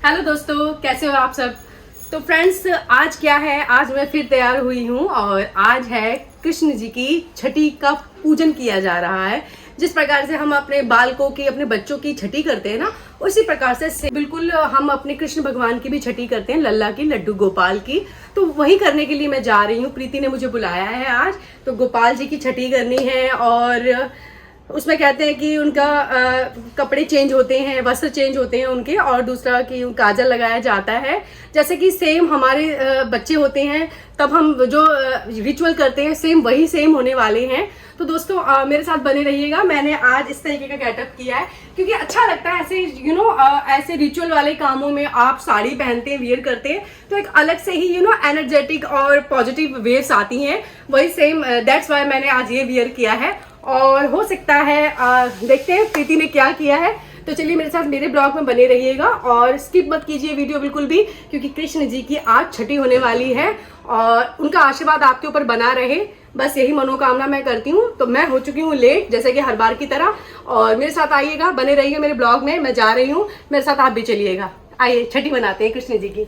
Hello दोस्तों, कैसे हो आप सब। तो फ्रेंड्स, आज क्या है, आज मैं फिर तैयार हुई हूँ और आज है कृष्ण जी की छठी का पूजन किया जा रहा है। जिस प्रकार से हम अपने बालकों की, अपने बच्चों की छठी करते हैं ना, उसी प्रकार से बिल्कुल हम अपने कृष्ण भगवान की भी छठी करते हैं, लल्ला की, लड्डू गोपाल की। तो वही करने के लिए मैं जा रही हूँ। प्रीति ने मुझे बुलाया है आज, तो गोपाल जी की छठी करनी है। और उसमें कहते हैं कि उनका कपड़े चेंज होते हैं, वस्त्र चेंज होते हैं उनके, और दूसरा कि काजल लगाया जाता है। जैसे कि सेम हमारे बच्चे होते हैं, तब हम जो रिचुअल करते हैं सेम वही सेम होने वाले हैं। तो दोस्तों मेरे साथ बने रहिएगा। मैंने आज इस तरीके का गेटअप किया है क्योंकि अच्छा लगता है ऐसे ऐसे रिचुअल वाले कामों में आप साड़ी पहनते हैं, वियर करते हैं, तो एक अलग से ही एनर्जेटिक और पॉजिटिव वेव्स आती हैं। वही सेम दैट्स वाई मैंने आज ये वियर किया है। और हो सकता है देखते हैं प्रीति ने क्या किया है। तो चलिए मेरे साथ मेरे ब्लॉग में बने रहिएगा और स्किप मत कीजिए वीडियो बिल्कुल भी, क्योंकि कृष्ण जी की आज छठी होने वाली है और उनका आशीर्वाद आपके ऊपर बना रहे, बस यही मनोकामना मैं करती हूँ। तो मैं हो चुकी हूँ लेट, जैसे कि हर बार की तरह, और मेरे साथ आइएगा, बने रहिएगा मेरे ब्लॉग में। मैं जा रही हूँ, मेरे साथ आप भी चलिएगा। आइए छठी मनाते हैं कृष्ण जी की।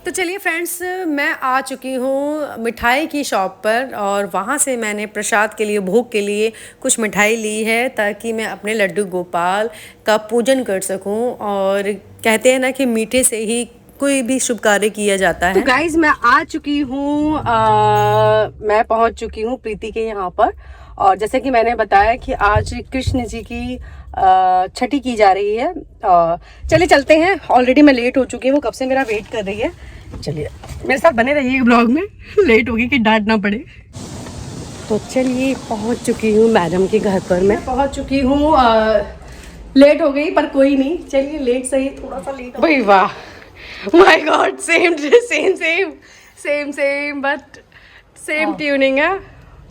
तो चलिए फ्रेंड्स, मैं आ चुकी हूँ मिठाई की शॉप पर और वहाँ से मैंने प्रसाद के लिए, भोग के लिए कुछ मिठाई ली है ताकि मैं अपने लड्डू गोपाल का पूजन कर सकूँ। और कहते हैं ना कि मीठे से ही कोई भी शुभ कार्य किया जाता है। तो गाइज मैं आ चुकी हूँ, मैं पहुँच चुकी हूँ प्रीति के यहाँ पर। और जैसे कि मैंने बताया कि आज कृष्ण जी की छठी की जा रही है। चलिए चलते हैं, ऑलरेडी मैं लेट हो चुकी हूँ, कब से मेरा वेट कर रही है। चलिए मेरे साथ बने रहिए ब्लॉग में, लेट होगी कि डांट ना पड़े। तो चलिए पहुँच चुकी हूँ मैडम के घर पर, मैं पहुँच चुकी हूँ। लेट हो गई पर कोई नहीं, चलिए लेट सही, थोड़ा सा लेट। भाई वाह, my God, same same same same same but same tuning है,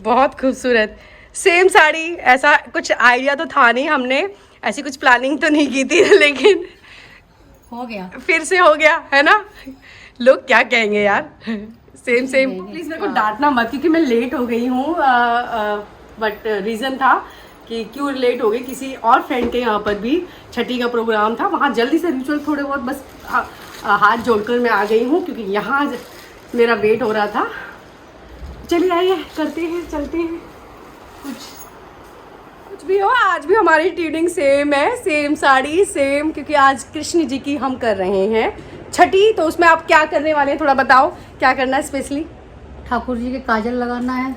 बहुत खूबसूरत। सेम साड़ी, ऐसा कुछ आइडिया तो था नहीं, हमने ऐसी कुछ प्लानिंग तो नहीं की थी, लेकिन हो गया, फिर से हो गया है ना। लोग क्या कहेंगे यार, सेम सेम। प्लीज मेरे को डांटना मत क्योंकि मैं लेट हो गई हूँ, बट रीज़न था कि क्यों लेट हो गई, किसी और फ्रेंड के यहाँ पर भी छठी का प्रोग्राम था, वहाँ जल्दी से रिचुअल थोड़े बहुत बस हाथ जोड़कर मैं आ गई हूँ क्योंकि यहाँ मेरा वेट हो रहा था। चलिए आइए करते हैं, चलते हैं। कुछ भी हो, आज भी हमारी ट्यूनिंग सेम है, सेम साड़ी सेम, क्योंकि आज कृष्ण जी की हम कर रहे हैं छठी। तो उसमें आप क्या करने वाले हैं, थोड़ा बताओ क्या करना है स्पेशली। ठाकुर जी के काजल लगाना है,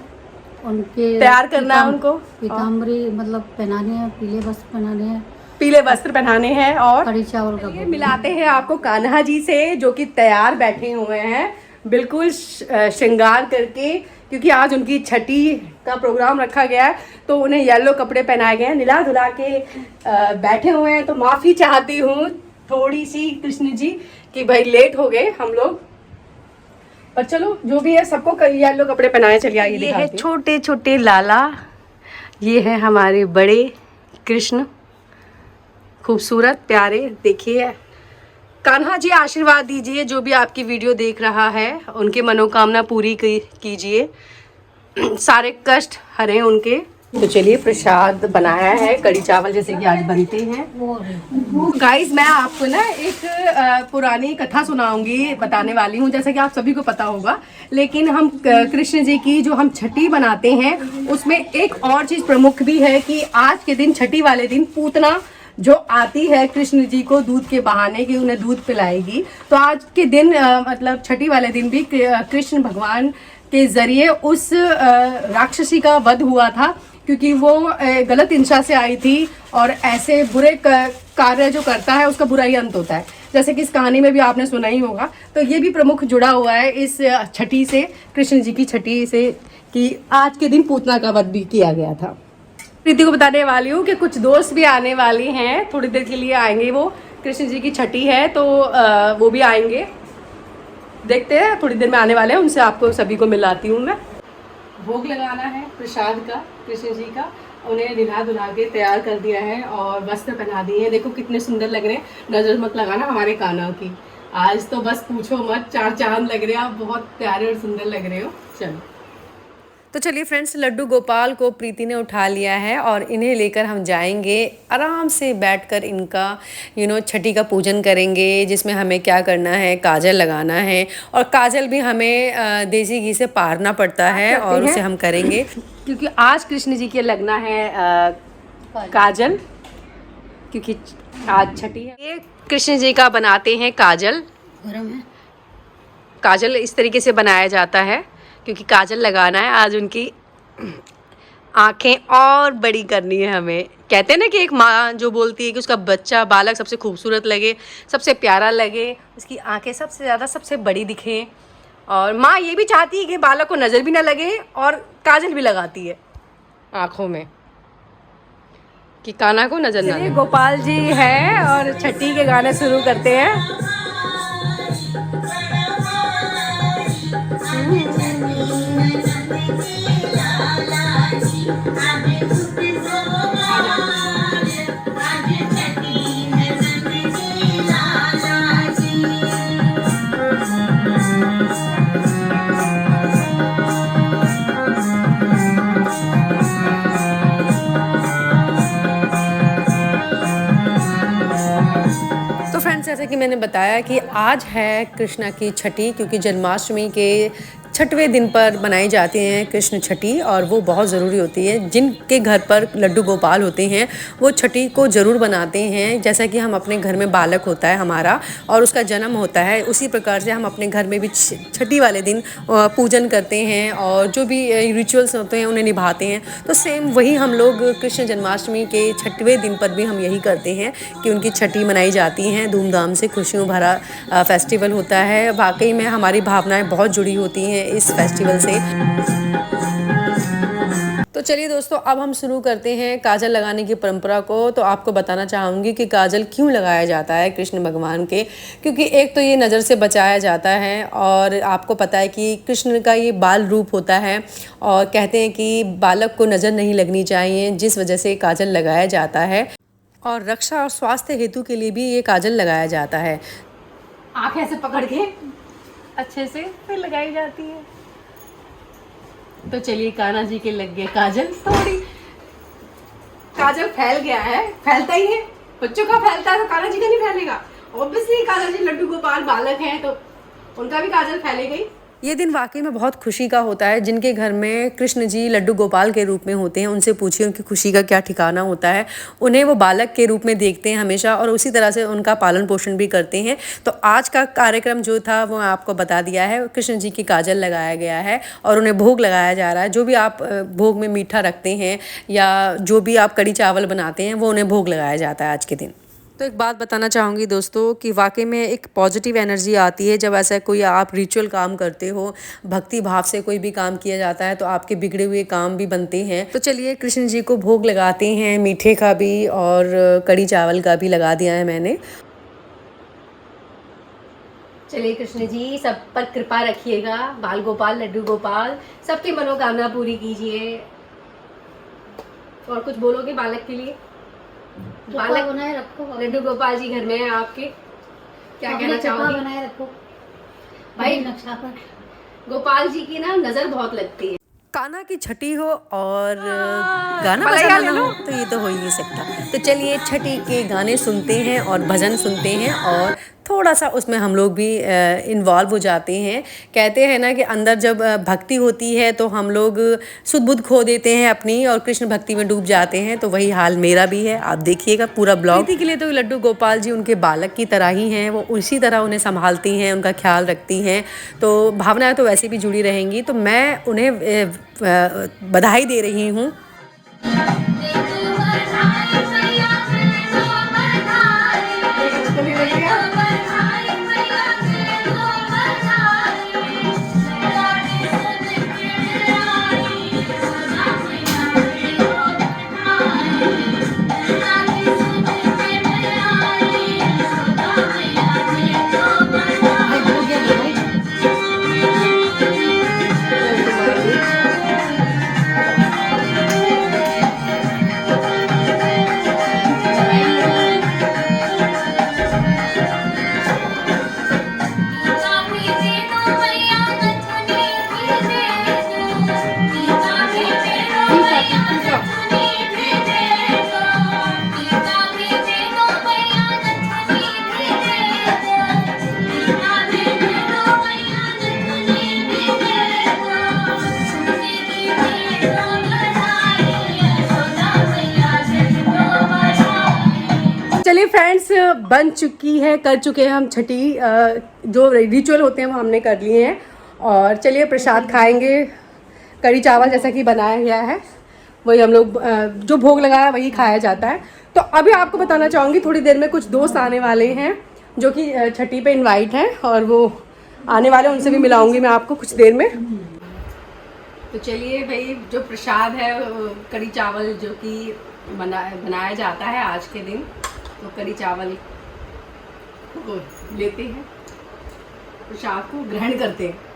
उनके तैयार करना है, उनको पीताम्बरी मतलब पहनाने हैं, पीले वस्त्र पहनाने हैं, पीले वस्त्र पहनाने हैं, और कड़ी चावल का भोग। मिलाते हैं आपको कान्हा जी से, जो कि तैयार बैठे हुए हैं बिल्कुल श्रृंगार करके, क्योंकि आज उनकी छठी का प्रोग्राम रखा गया है। तो उन्हें येलो कपड़े पहनाए गए हैं, निला धुला के बैठे हुए हैं। तो माफ़ी चाहती हूँ थोड़ी सी कृष्ण जी कि भाई लेट हो गए हम लोग, पर चलो जो भी है, सबको येलो कपड़े पहनाए। चलिए ये है छोटे छोटे लाला, ये है हमारे बड़े कृष्ण, खूबसूरत प्यारे। देखिए कान्हा जी आशीर्वाद दीजिए, जो भी आपकी वीडियो देख रहा है उनकी मनोकामना पूरी कीजिए, सारे कष्ट हरें उनके। तो चलिए प्रसाद बनाया है, कड़ी चावल जैसे कि आज बनते हैं। गाइस मैं आपको ना एक पुरानी कथा सुनाऊंगी, बताने वाली हूँ, जैसे कि आप सभी को पता होगा, लेकिन हम कृष्ण जी की जो हम छठी बनाते हैं उसमें एक और चीज़ प्रमुख भी है कि आज के दिन, छठी वाले दिन, पूतना जो आती है कृष्ण जी को दूध के बहाने कि उन्हें दूध पिलाएगी। तो आज के दिन मतलब छठी वाले दिन भी कृष्ण भगवान के जरिए उस राक्षसी का वध हुआ था, क्योंकि वो गलत इंशा से आई थी और ऐसे बुरे कार्य जो करता है उसका बुरा ही अंत होता है, जैसे कि इस कहानी में भी आपने सुना ही होगा। तो ये भी प्रमुख जुड़ा हुआ है इस छठी से, कृष्ण जी की छठी से, कि आज के दिन पूतना का वध भी किया गया था। प्रीति को बताने वाली हूँ कि कुछ दोस्त भी आने वाली हैं, थोड़ी देर के लिए आएंगे। वो कृष्ण जी की छठी है तो वो भी आएंगे, देखते हैं थोड़ी देर में आने वाले हैं, उनसे आपको सभी को मिलाती हूँ मैं। भोग लगाना है प्रसाद का कृष्ण जी का, उन्हें निला धुला के तैयार कर दिया है और वस्त्र पहना दिए हैं। देखो कितने सुंदर लग रहे हैं, नजर मत लगाना हमारे कान्हा की, आज तो बस पूछो मत, चार चांद लग रहे हैं आप, बहुत प्यारे और सुंदर लग रहे हो। चलो तो चलिए फ्रेंड्स, लड्डू गोपाल को प्रीति ने उठा लिया है और इन्हें लेकर हम जाएंगे, आराम से बैठकर इनका छठी का पूजन करेंगे, जिसमें हमें क्या करना है, काजल लगाना है। और काजल भी हमें देसी घी से पारना पड़ता है और उसे हम करेंगे क्योंकि आज कृष्ण जी के लगना है काजल, क्योंकि आज छठी है। ये कृष्ण जी का बनाते हैं काजल। गरम है। काजल इस तरीके से बनाया जाता है क्योंकि काजल लगाना है आज, उनकी आंखें और बड़ी करनी है हमें। कहते हैं ना कि एक माँ जो बोलती है कि उसका बच्चा बालक सबसे खूबसूरत लगे, सबसे प्यारा लगे, उसकी आंखें सबसे ज़्यादा सबसे बड़ी दिखें। और माँ ये भी चाहती है कि बालक को नज़र भी ना लगे और काजल भी लगाती है आँखों में कि कान्हा को नज़र ना लगे। गोपाल जी है और छठी के गाने शुरू करते हैं। तो फ्रेंड्स, जैसे कि मैंने बताया कि आज है कृष्णा की छठी, क्योंकि जन्माष्टमी के छठवें दिन पर बनाई जाती हैं कृष्ण छठी, और वो बहुत ज़रूरी होती है। जिनके घर पर लड्डू गोपाल होते हैं वो छठी को ज़रूर बनाते हैं। जैसा कि हम अपने घर में बालक होता है हमारा और उसका जन्म होता है, उसी प्रकार से हम अपने घर में भी छठी वाले दिन पूजन करते हैं और जो भी रिचुअल्स होते हैं उन्हें निभाते हैं। तो सेम वही हम लोग कृष्ण जन्माष्टमी के छठवें दिन पर भी हम यही करते हैं कि उनकी छठी मनाई जाती हैं धूमधाम से। खुशियों भरा फेस्टिवल होता है। वाकई में हमारी भावनाएं बहुत जुड़ी होती हैं इस फेस्टिवल से। तो चलिए दोस्तों, अब हम शुरू करते हैं काजल लगाने की परंपरा को। तो आपको बताना चाहूँगी कि काजल क्यों लगाया जाता है कृष्ण भगवान के, क्योंकि एक तो ये नज़र से बचाया जाता है, और आपको पता है कि कृष्ण का ये बाल रूप होता है और कहते हैं कि बालक को नज़र नहीं लगनी चाहिए, जिस वजह से काजल लगाया जाता है। और रक्षा और स्वास्थ्य हेतु के लिए भी ये काजल लगाया जाता है। आँखें ऐसे पकड़ के अच्छे से फिर लगाई जाती है। तो चलिए, कान्हा जी के लग गए काजल। थोड़ी काजल फैल गया है, फैलता ही है, बच्चों का फैलता है तो कान्हा जी का नहीं फैलेगा। ऑब्वियसली कान्हा जी लड्डू गोपाल बालक हैं तो उनका भी काजल फैलेगा ही। ये दिन वाकई में बहुत खुशी का होता है। जिनके घर में कृष्ण जी लड्डू गोपाल के रूप में होते हैं, उनसे पूछिए उनकी खुशी का क्या ठिकाना होता है। उन्हें वो बालक के रूप में देखते हैं हमेशा, और उसी तरह से उनका पालन पोषण भी करते हैं। तो आज का कार्यक्रम जो था वो आपको बता दिया है। कृष्ण जी की काजल लगाया गया है और उन्हें भोग लगाया जा रहा है। जो भी आप भोग में मीठा रखते हैं या जो भी आप कड़ी चावल बनाते हैं, वो उन्हें भोग लगाया जाता है आज के दिन। तो एक बात बताना चाहूँगी दोस्तों कि वाकई में एक पॉजिटिव एनर्जी आती है जब ऐसा कोई आप रिचुअल काम करते हो, भक्ति भाव से कोई भी काम किया जाता है, तो आपके बिगड़े हुए काम भी बनते हैं। तो चलिए, कृष्ण जी को भोग लगाते हैं, मीठे का भी और कड़ी चावल का भी लगा दिया है मैंने। चलिए कृष्ण जी, सब पर कृपा रखिएगा। बाल गोपाल, लड्डू गोपाल, सबकी मनोकामना पूरी कीजिए। और कुछ बोलोगे बालक के लिए? बालक बनाए रखो। लड्डू गोपाल जी घर में है आपके, क्या कहना चाहोगे? बनाए रखो भाई, नक्शा पर गोपाल जी की ना नजर बहुत लगती है। कान्हा की छठी हो और गाना बजाना हो तो ये तो हो ही नहीं सकता। तो चलिए, छठी के गाने सुनते हैं और भजन सुनते हैं और थोड़ा सा उसमें हम लोग भी इन्वॉल्व हो जाते हैं। कहते हैं ना कि अंदर जब भक्ति होती है तो हम लोग सुध बुध खो देते हैं अपनी और कृष्ण भक्ति में डूब जाते हैं। तो वही हाल मेरा भी है। आप देखिएगा पूरा ब्लॉग। प्रीति के लिए तो लड्डू गोपाल जी उनके बालक की तरह ही हैं। वो उसी तरह उन्हें संभालती हैं, उनका ख्याल रखती हैं। तो भावनाएं तो वैसे भी जुड़ी रहेंगी। तो मैं उन्हें बधाई दे रही हूँ। चलिए फ्रेंड्स, बन चुकी है, कर चुके हैं हम छठी, जो रिचुअल होते हैं वो हमने कर लिए हैं। और चलिए प्रसाद खाएंगे। कढ़ी चावल जैसा कि बनाया गया है वही हम लोग, जो भोग लगाया वही खाया जाता है। तो अभी आपको बताना चाहूँगी, थोड़ी देर में कुछ दोस्त आने वाले हैं जो कि छठी पे इनवाइट हैं और वो आने वाले, उनसे भी मिलाऊंगी मैं आपको कुछ देर में। तो चलिए भाई, जो प्रसाद है कढ़ी चावल जो कि बनाया जाता है आज के दिन, तो कढ़ी चावल को लेते हैं, प्रसाद को ग्रहण करते हैं।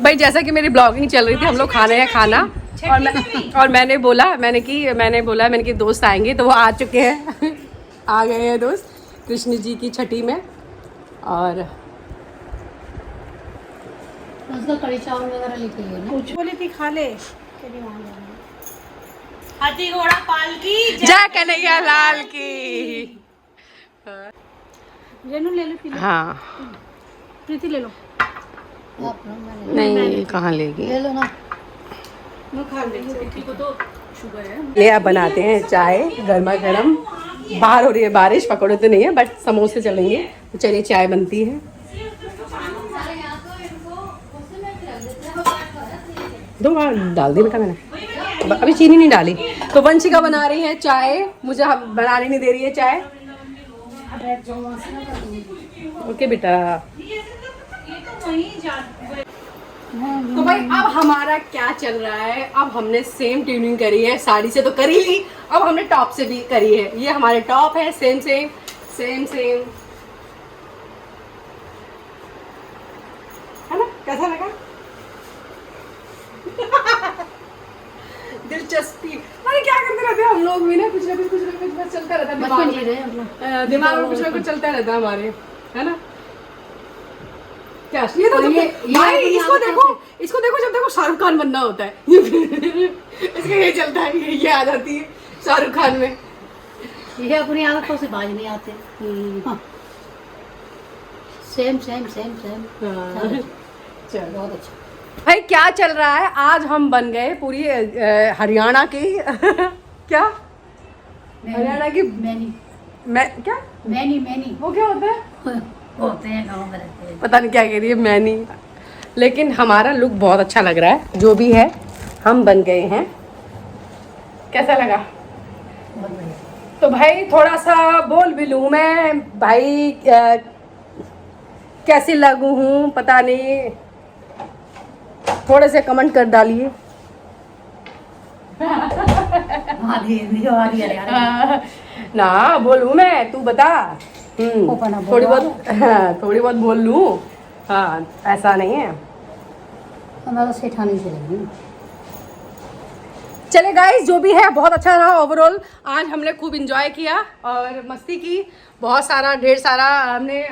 भाई जैसा कि मेरी ब्लॉगिंग चल रही थी, हम लोग खा रहे हैं खाना, और मैंने बोला कि दोस्त आएंगे, तो वो आ चुके हैं आ गए हैं दोस्त कृष्ण जी की छठी में। और उसका कढ़ी चावल वगैरह लेके लिए ना, कुछ बोली थी खा ले। हाथी घोड़ा पालकी जय कन्हैया लाल की। रेनू ले लो, पी लो। हाँ प्रीति ले लो। आप लोग मैंने नहीं, कहाँ लेगी, ले लो ना। मैं खा ले, प्रीति को तो शुगर है। ले आप बनाते हैं चाय गर्मा गर्म। बाहर हो रही है बारिश, पकौड़े तो नहीं है बट समोसे चलेंगे। तो चलिए चाय बनती है। दो बार डाल दी बेटा मैंने, अभी चीनी नहीं डाली। तो वंशिका बना रही है चाय, मुझे बनाने नहीं दे रही है चाय। ओके बेटा। तो भाई अब हमारा क्या चल रहा है, अब हमने सेम ट्यूनिंग करी है, साड़ी से तो करी ली, अब हमने टॉप से भी करी है। ये हमारे टॉप है, सेम सेम सेम सेम, है ना? कैसा लगा? दिलचस्पी, अरे क्या करते रहते हैं हम लोग भी ना, कुछ ना कुछ बस चलता रहता है बचपन दिमाग जी रहे हम लोग। में, दिमाग में कुछ ना कुछ चलता रहता है हमारे, है ना? क्या ये तो भाई इसको देखो जब देखो शाहरुख खान बनना होता है इसका ये चलता है, ये आ जाती है शाहरुख खान में। ये अपनी आदतों से बाज नहीं आते। हाँ। Same same same same. चलो बहुत अच्छा। भाई क्या चल रहा है, आज हम बन गए पूरी हरियाणा की क्या हरियाणा की मैं क्या मैनी वो क्या होता है, होते हैं गाँव में रहते हैं। पता नहीं क्या कह रही है मैनी, लेकिन हमारा लुक बहुत अच्छा लग रहा है। जो भी है हम बन गए हैं। कैसा लगा? तो भाई थोड़ा सा बोल भी लूँ मैं भाई, कैसी लगूँ हूँ पता नहीं, थोड़े से कमेंट कर डालिए। ना बोलूँ मैं, तू बता। थोड़ी बहुत, हाँ, थोड़ी बहुत बोल लूँ। हाँ ऐसा नहीं है। हमारा सेठानी चलेगी। चले गाइस, जो भी है बहुत अच्छा रहा ओवरऑल। आज हमने खूब इंजॉय किया और मस्ती की, बहुत सारा ढेर सारा हमने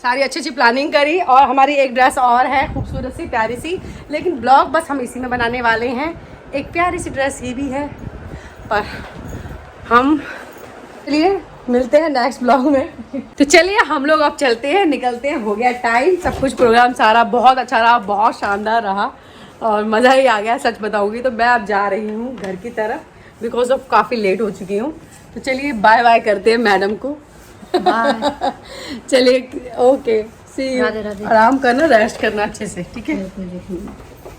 सारी अच्छी अच्छी प्लानिंग करी। और हमारी एक ड्रेस और है खूबसूरत सी प्यारी सी, लेकिन ब्लॉग बस हम इसी में बनाने वाले हैं। एक प्यारी सी ड्रेस ये भी है, पर हम चलिए मिलते हैं नेक्स्ट ब्लॉग में। तो चलिए हम लोग अब चलते हैं, निकलते हैं, हो गया टाइम। सब कुछ प्रोग्राम सारा बहुत अच्छा रहा, बहुत शानदार रहा और मज़ा ही आ गया सच बताऊंगी। तो मैं अब जा रही हूँ घर की तरफ, बिकॉज ऑफ काफ़ी लेट हो चुकी हूँ। तो चलिए बाय बाय करते हैं मैडम को। चलिए ओके, सी यू। आराम करना, रेस्ट करना अच्छे से, ठीक है।